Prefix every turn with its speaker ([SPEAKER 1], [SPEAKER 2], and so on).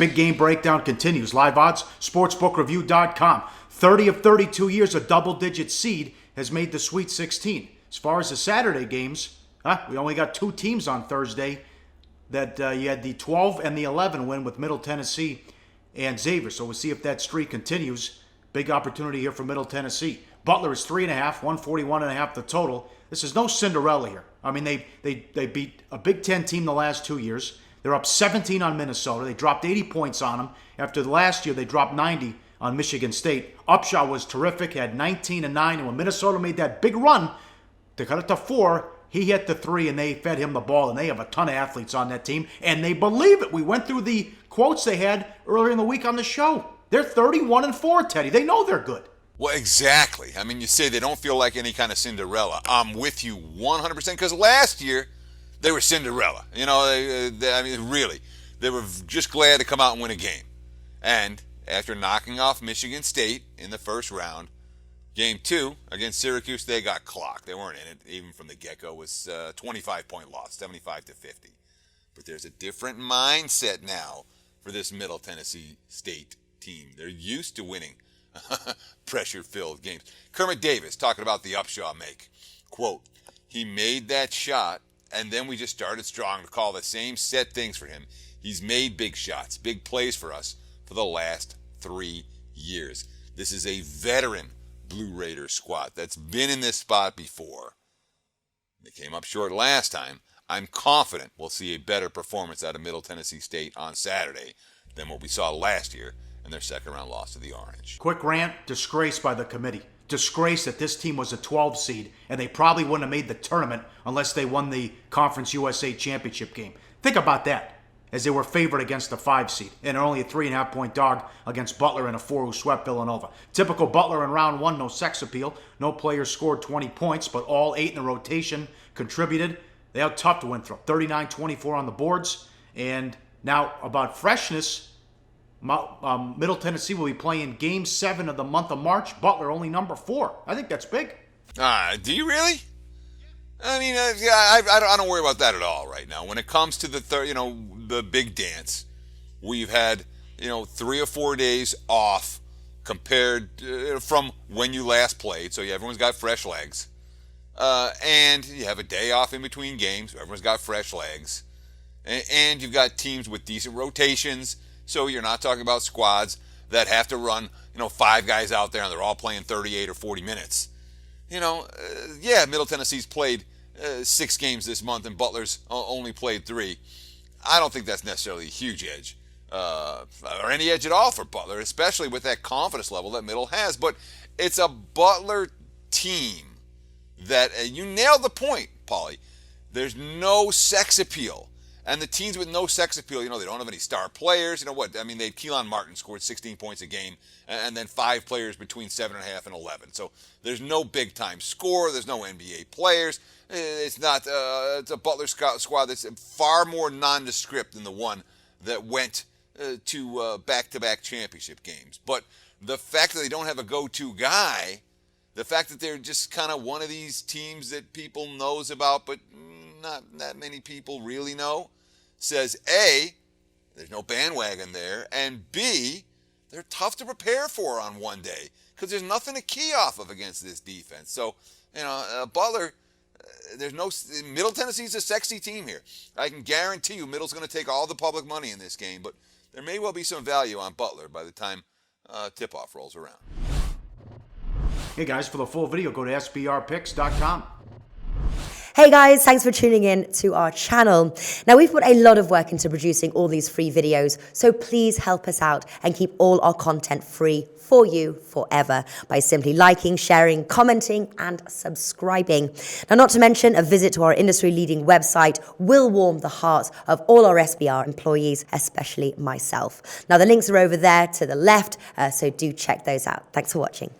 [SPEAKER 1] big game breakdown continues. Live odds, sportsbookreview.com. 30 of 32 years, a double-digit seed has made the Sweet 16. As far as the Saturday games, we only got two teams on Thursday that you had the 12 and the 11 win with Middle Tennessee and Xavier. So we'll see if that streak continues. Big opportunity here for Middle Tennessee. Butler is 3.5, 141.5 the total. This is no Cinderella here. I mean, they beat a Big Ten team the last 2 years. They're up 17 on Minnesota. They dropped 80 points on them. After the last year, they dropped 90 on Michigan State. Upshaw was terrific, had 19 and 9. And when Minnesota made that big run to cut it to 4, he hit the 3 and they fed him the ball. And they have a ton of athletes on that team. And they believe it. We went through the quotes they had earlier in the week on the show. They're 31-4, Teddy. They know they're good.
[SPEAKER 2] Well, exactly. I mean, you say they don't feel like any kind of Cinderella. I'm with you 100% because last year they were Cinderella. You know, I mean, really, they were just glad to come out and win a game. And after knocking off Michigan State in the first round, game 2 against Syracuse, they got clocked. They weren't in it even from the get-go. It was a 25-point loss, 75-50. But there's a different mindset now for this Middle Tennessee State team. They're used to winning pressure-filled games. Kermit Davis talking about the Upshaw make. Quote, he made that shot, and then we just started strong to call the same set things for him. He's made big shots, big plays for us for the last 3 years. This is a veteran Blue Raider squad that's been in this spot before. They came up short last time. I'm confident we'll see a better performance out of Middle Tennessee State on Saturday than what we saw last year in their second-round loss to the Orange.
[SPEAKER 1] Quick rant, disgrace by the committee. Disgrace that this team was a 12 seed, and they probably wouldn't have made the tournament unless they won the Conference USA Championship game. Think about that, as they were favored against the 5 seed, and are only a 3.5-point dog against Butler and a 4 who swept Villanova. Typical Butler in round 1, no sex appeal. No player scored 20 points, but all 8 in the rotation contributed. They had tough to Winthrop, 39-24 on the boards. And now about freshness, Middle Tennessee will be playing Game 7 of the month of March. Butler only number 4. I think that's big.
[SPEAKER 2] Do you really? I mean, I don't worry about that at all right now. When it comes to the big dance, we've had 3 or 4 days off compared from when you last played. So everyone's got fresh legs, and you have a day off in between games. So everyone's got fresh legs, and you've got teams with decent rotations. So you're not talking about squads that have to run, 5 guys out there and they're all playing 38 or 40 minutes. Middle Tennessee's played 6 games this month and Butler's only played 3. I don't think that's necessarily a huge edge, or any edge at all for Butler, especially with that confidence level that Middle has. But it's a Butler team that, you nailed the point, Paulie, there's no sex appeal. And the teams with no sex appeal, they don't have any star players. Keelan Martin scored 16 points a game, and then 5 players between 7.5 and 11. So there's no big-time score. There's no NBA players. It's not. It's a Butler squad that's far more nondescript than the one that went to back-to-back championship games. But the fact that they don't have a go-to guy, the fact that they're just kind of one of these teams that people knows about, but not that many people really know, says A, there's no bandwagon there, and B, they're tough to prepare for on one day because there's nothing to key off of against this defense. So, Butler, Middle Tennessee's a sexy team here. I can guarantee you Middle's going to take all the public money in this game, but there may well be some value on Butler by the time tip-off rolls around.
[SPEAKER 1] Hey guys, for the full video, go to sbrpicks.com.
[SPEAKER 3] Hey guys, thanks for tuning in to our channel. Now, we've put a lot of work into producing all these free videos, so please help us out and keep all our content free for you forever by simply liking, sharing, commenting, and subscribing. Now, not to mention, a visit to our industry-leading website will warm the hearts of all our SBR employees, especially myself. Now, the links are over there to the left, so do check those out. Thanks for watching.